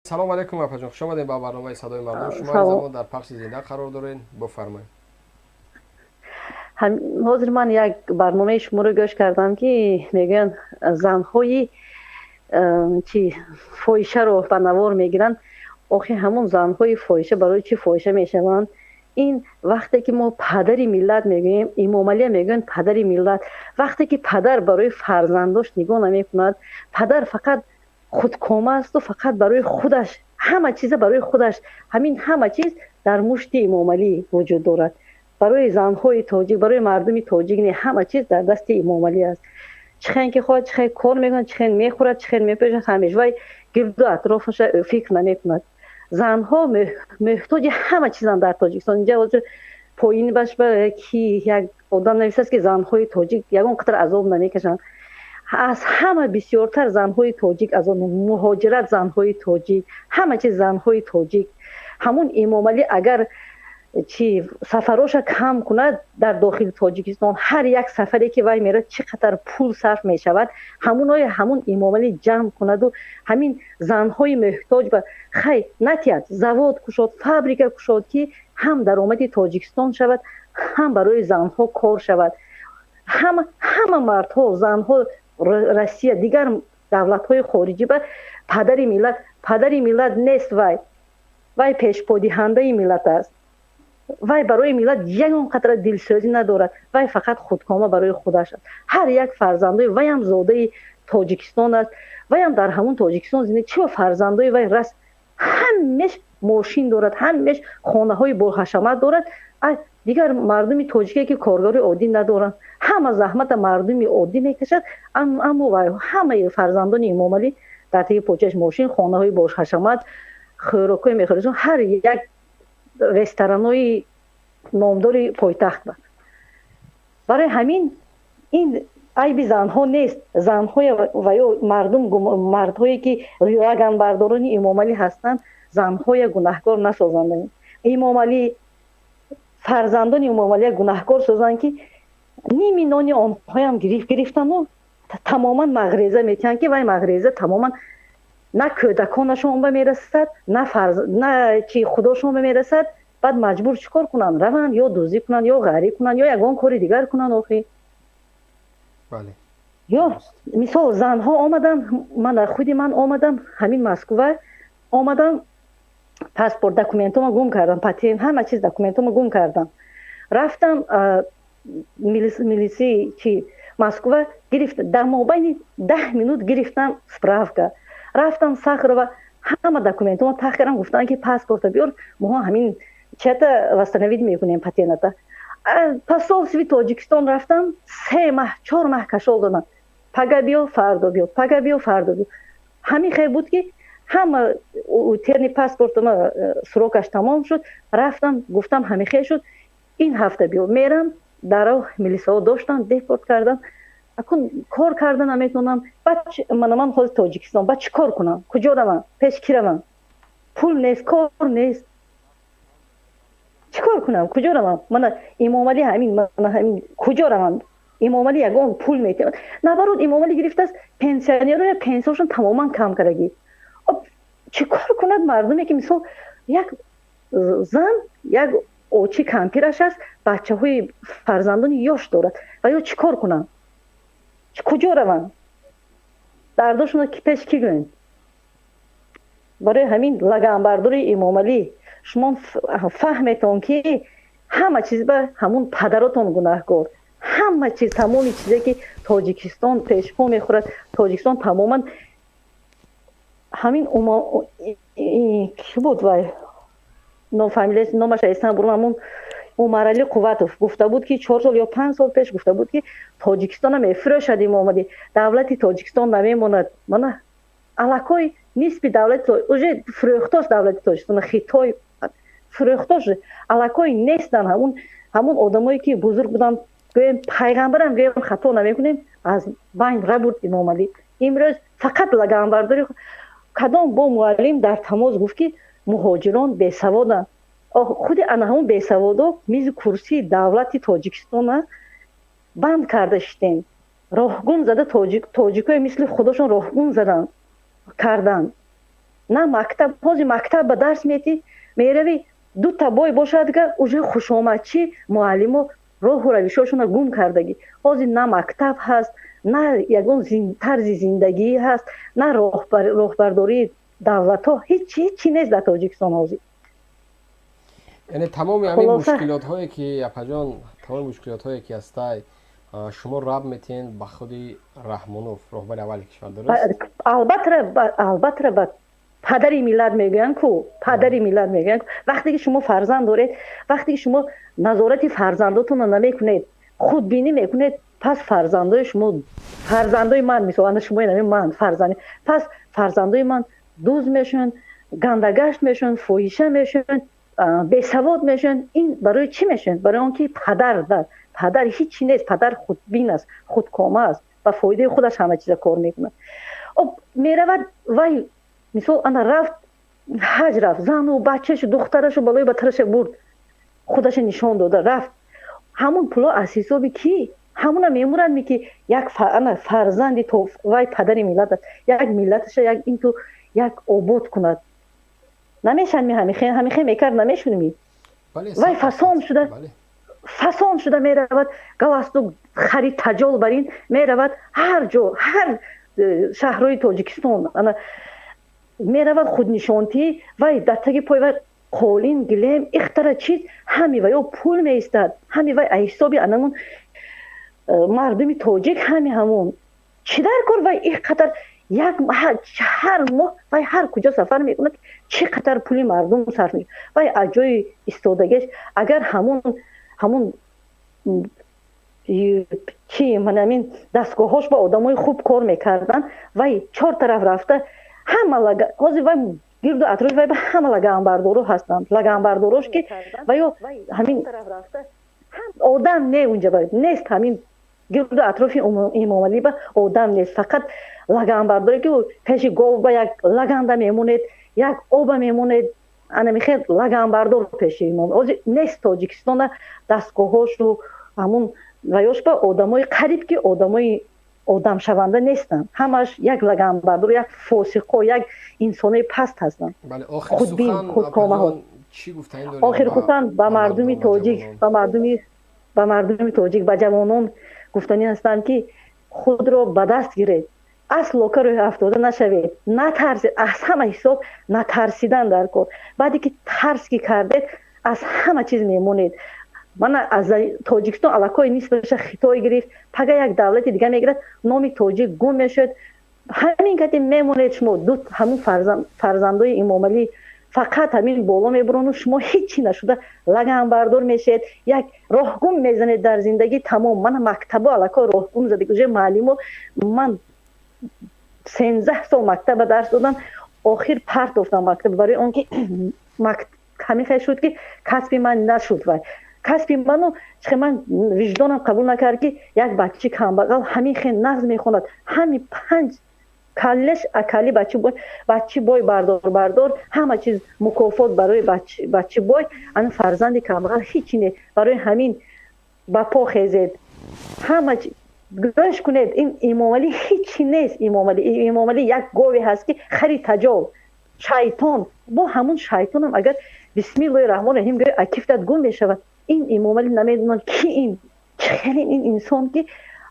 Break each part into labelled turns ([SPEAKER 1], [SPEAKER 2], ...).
[SPEAKER 1] салом алейкум апаҷон, хуш омадед ба барномаи садои мардум. Шумо
[SPEAKER 2] Салом.
[SPEAKER 1] замон дар пахши зинда қарор доред. Бофармоед.
[SPEAKER 2] ҳозир ман як барномаи шуморо гӯш кардам, ки мегӯянд занҳои чи фоҳишаро ба навор мегиранд. охи ҳамон занҳои фоҳиша барои чӣ фоҳиша мешаванд? ин вақте ки мо падари миллат мегӯем, эмомалия мегӯянд падари миллат. вақте ки падар барои фарзандош нигоҳ намекунад, падар фақат худкома асту фақат барои худаш, ҳама чиза барои худаш. ҳамин ҳама чиз дар мушти эмомалӣ вуҷуд дорад. барои занҳои тоҷик, барои мардуми тоҷик не, ҳама чиз дар дасти эмомалӣ аст. чӣ хел ки хоҳад, чӣ хел кор мекунад, чӣ хел мехӯрад, чӣ хел мепӯшад, ҳамеш вай гирду атрофаша фикр намекунад. занҳо муҳтоҷи ҳама чизанд дар тоҷикистон. инҷа ҳозир поини баш ки як одам нависаст ки занҳои тоҷик ягон қадар азоб намекашанд. аз ҳама бисёртар занҳои тоҷик азоб, муҳоҷират занҳои тоҷик, ҳама чиз занҳои тоҷик. ҳамун эмомалӣ агар чи сафароша кам кунад дар дохили тоҷикистон, ҳар як сафаре ки вай мерад чӣ қадар пул сарф мешавад, ҳамун эмомалӣ ҷамъ кунаду ҳамин занҳои муҳтоҷ ба хай натиҳад завод кушод, фабрика кушод, ки ҳам даромади тоҷикистон шавад, ҳам барои занҳо кор шавад. ҳама мардҳо, занҳо, Россия, дигар давлатҳои хориҷӣ ба падари миллат нест. вай пешподиҳандаи миллат аст. вай барои миллат ягон қатра дилсӯзӣ надорад. вай фақат худкома барои худаш аст. ҳар як фарзандои вайам зодаи тоҷикистон аст. вайам дар ҳамун тоҷикистон зиндагӣ. чӣ фарзандои вай раст ҳамеш мошин дорад, ҳамеш хонаҳои боҳашамат дорад. дигар мардуми тоҷике ки коргори оддӣ надоранд, ҳама заҳмата мардуми оддӣ мекашад. аммо ҳамаи фарзандони эмомалӣ дар таги почаш мошин, хонаҳои боҳашамат, хӯрокҳои мехӯришон, ҳар як ресторанои номдори пойтахт бар. барои ҳамин ин айби занҳо нест. занҳои ва ё мардҳое ки лаганбардорони эмомалӣ ҳастанд, занҳоя гунаҳкор насозанд. эмомалӣ фарзандони эмомалия гунаҳкор созанд, ки ними нони онҳоям гирифтану тамоман мағреза метиҳанд, ки вай мағреза тамоман на кӯдаконашон ба мерасад, на чи худошон ба мерасад. баъд маҷбур чӣ кор кунанд? раванд ё дуздӣ кунанд, ё ғариб кунанд, ё ягон кори дигар кунанд. охи ё мисол занҳо омадан, худи ман омадам ҳамин Москва, омадам паспорт документома гум кардам, патент, ҳама чиз документома гум кардам. рафтам милисии чи Москва гирифт, дар мобайни 10 минут гирифтам справка. рафтам Сахарова, ҳама документома тах кардам, гуфтан ки паспорта биёр, мо ҳамин чата восстановить мекунем патентата. посольстви Тоҷикистон рафтам, 3 маҳ 4 маҳ кашол додам. пага биё, фардо биё, пага биё, фардо биё. ҳамин хел буд ки ҳама терни паспортама срокаш тамом шуд. рафтам, гуфтам ҳамин хел шуд, ин ҳафта биё. мерам, дарав милисаҳо доштам, депорт кардам. акун кор карда наметавонам. ман ҳозир Тоҷикистон ба чӣ кор кунам? куҷо равам? пеш ки равам? пул нест, кор нест. чӣ кор кунам? куҷо равам? мана эмомалӣ ҳамин куҷо равам? эмомалӣ ягон пул метавонад. наоборот, эмомалӣ гирифтааст, пенсионерҳоя пенсияшон тамоман кам кардагӣ. чӣ кор кунад мардуме ки мисол як зан, як очи кампираш аст, бачаҳои фарзандони ёш дорад ва ё чӣ кор кунам? куҷо равам? дардошона пеш ки гӯянд? барои ҳамин лаганбардори эмомалӣ шумо фаҳметон ки ҳама чиз ба ҳамун падаротон гунаҳкор. ҳама чиз, тамоми чизе ки тоҷикистон пешпо мехӯрад, тоҷикистон тамоман ҳамин ки буд вай нофамилияс номаш айстан бурам, ҳамун Умарали Қувватов гуфта буд ки 4 сол ё 5 сол пеш гуфта буд ки Тоҷикистона мефурӯшад эмомалӣ, давлати Тоҷикистон намемонад. мана алакой нисби давлати уже фурӯхтост, давлати Тоҷикистон Хитой фурӯхтост, алакой нестан. ҳамун одамое ки бузург буданд, гӯем пайғамбарам гӯем хато намекунем, аз байн рабурд эмомалӣ. имрӯз фақат лаганбардори кадом бо муаллим дар тамос гуфт ки муҳоҷирон бесаводанд. худи ана ҳамун бесаводо мизи курсии давлати Тоҷикистона банд карда шидем. роҳгун зада тоҷикои мисли худошон роҳгун задан карданд. نه مکتب حاضر مکتب به درس میروی دو تا بای باشد که اوجه خوش آمدچی معلم راه و روشاشون گم کردگی حاضر نه مکتب هست نه یگون طرز زندگی هست نه راهبرداری دولت ها هیچی نیست در تاجیکستان حاضر.
[SPEAKER 1] یعنی تمام همین مشکلات هایی که اپا جان تمام مشکلات هایی که هستای شما رب میتین با خودی رحمانوف راهبر اول کشور درست؟
[SPEAKER 2] البته با پدری ملت میگن کو پدری ملت میگن وقتی که شما فرزند دارید وقتی که شما نظارت فرزنداتون رو نمیکنید خودبینی میکنید پس فرزندای شما فرزندای من مثلا شما این من فرزند پس فرزندای من دوز میشن گندگشت میشن فوحیشه میشن بیسواد میشن این برای چی میشن برای اونکه پدر هیچی نیست پدر خودبین است خودکامه است و فایده خودش همه چیز کار میکنه میرود وای مثلا انا رفت حج رفت زن و بچهش دخترش بالای بترش برد خودش نشان داده رفت همون پلا اسیسابی کی همون میمورن میگه یک فرزندی تو وای پدری ملت است یک ملتش یک این تو یک آباد کند نمیشن می همیخه میکرد نمیشون می وای فسان شده میرود گواستو خرید تجال برین میرود هر جا هر شهرهای تاجیکستان انا میرود خودنشانتی وای دتگی پای وای قولین گلیم اختر چیز همی وای پول میستد همی وای حسابی انمون مردمی تاجیک همون چی در کار وای اینقدر یک هر ماه وای هر کجا سفر میکنه چقدر پولی مردم صرف میکنه وای اجای استادگیش اگر همون چی من همین دستگاهاش با آدمای خوب کار میکردن وای 4 طرف رفته همه حاضر وای گرد و اطراف وای همه لگنبردارو هستن لگنبرداروش که وای همین آدم نه اونجا باید نیست همین گرد و اطراف اماملی با آدم نیست فقط لگنبرداری که پشی گاو با یک لگنده میمونید یک آب میمونید انا میخواد لگنبردار پشی امام نیست تاجیکستان دستگاهاش و همون وایاش با آدمای قریب که آدم شونده نیستن همش یک لگنبردار یک فاسق یک انسان پست هستن
[SPEAKER 1] بله آخر سخن چی گفتین دارید
[SPEAKER 2] آخر سخن با مردمی تاجیک با مردمی تاجیک با جوانان گفتنی هستند که خود را به دست گیرید اصلا کار افتاده نشوید نترسید از همه حساب نترسیدن در کار بعدی که ترس که کردید از همه چیز میمونید من از تاجیکستان علاقه نیست بشه خطای گرفت پگه یک دولت دیگه میگیرد نام تاجیک گم میشد همین که میمونید شما دو همون فرزندای اماملی فقط همین بالا میبرون و شما هیچی نشده لگنبردار میشید یک راهگم میزنید در زندگی تمام من مکتب علاقه راهگم زده که معلم من 13 سال مکتب درس دادم آخر پرت افتادم مکتب برای اونکه همین شد که کسب من نشد و کسب منو چه من وجدانم قبول نکرد که یک بچه کم بغل همین خیلی نغز میخوند همین 5 کلش اکلی بچه بای بردار همه چیز مکافات برای بچه بای ان فرزندی کم بغل هیچی نه برای همین با پا خیزید همه چیز گوش کنید این اماملی هیچی نیست اماملی یک گاوی هست که خرید تجال شیطان با همون شیطان هم اگر بسم الله الرحمن الرحیم گوی اکیفتت گم بشود این اماملی نمیدونن کی این خیلی این انسان که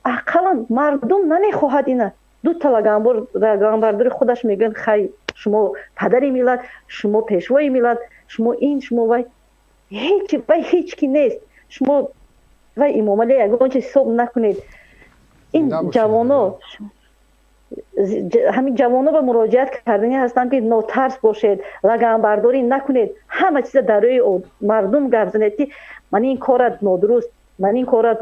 [SPEAKER 2] اقلا مردم نمیخواهد اینه دو تا لگنبردار خودش میگن خی شما پدری ملت شما پیشوای ملت شما این شما وای هیچ کی نیست شما وای اماملی اگر چیز حساب نکنید این جوانا همین جوانا به مراجعت کردنی هستن که ناترس باشید لگنبرداری نکنید همه چیز در روی مردم گپ زنید که من این کارت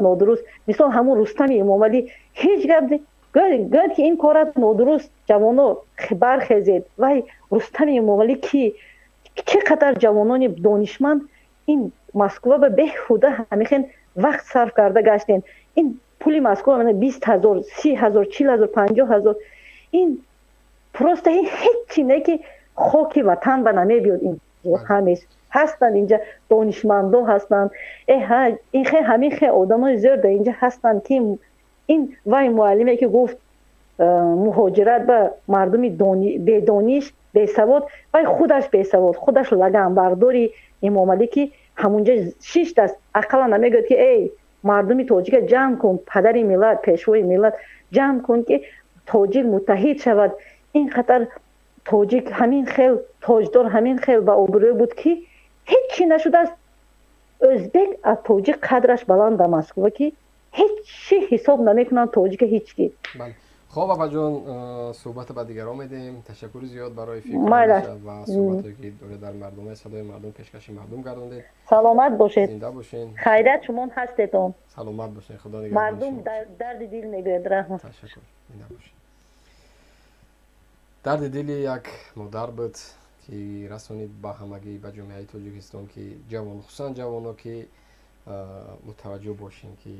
[SPEAKER 2] نادرست مثلا همون رستم اماملی هیچ گپ گفت که این کارت نادرست جوانا خبر خیزید وای رستم اماملی کی چقدر جوانان دانشمند این مسکو به بهوده همیخن وقت صرف کرده گشتین این پولی مسکو من 20000 30000 40000 50000 این پروسته هیچی نه که خاک وطن به نمی بیاد این همیش هستن اینجا دانشمندا هستن این خیلی همین خیلی آدمای زیاد اینجا هستن که این وای معلمی که گفت مهاجرت به مردمی بدانش бесавод вай худаш бесавод, худаш лаганбардори Эмомали ки ҳамунҷа 6 даст ақаллан намегӯяд ки эй мардуми тоҷика ҷамъ кун, падари миллат, пешвои миллат ҷамъ кун ки тоҷик муттаҳид шавад. ин қатар тоҷик ҳамин хел тоҷдор, ҳамин хел ба обрӯ буд ки ҳеҷ чӣ нашудааст. O'zbek аз тоҷик қадраш баланд дар Москва ки ҳеҷ чӣ ҳисоб намекунанд тоҷика ҳеҷ ки.
[SPEAKER 1] Бале. Хоб апаҷон, суҳбата ба дигар омедем. Ташаккури зиёд барои фикрҳояш ва суҳбате ки доред дар мардумаи садои мардум пешкаши мардум гардондед.
[SPEAKER 2] Саломат бошед.
[SPEAKER 1] Зинда бошед.
[SPEAKER 2] Хайрат шумон ҳастедон.
[SPEAKER 1] Саломат бошед. Худо нигоҳбон.
[SPEAKER 2] Мардум дарди дил мегӯяд. Раҳмат.
[SPEAKER 1] Ташаккур. Зинда бошед. Дарди дили як модар буд ки расонид ба ҳамагӣ ба ҷомеаи Тоҷикистон ки ҷавон, хусусан ҷавоно ки мутаваҷҷӯҳ бошем ки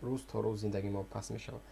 [SPEAKER 1] рӯз то рӯз зиндагӣ мо паст мешавад.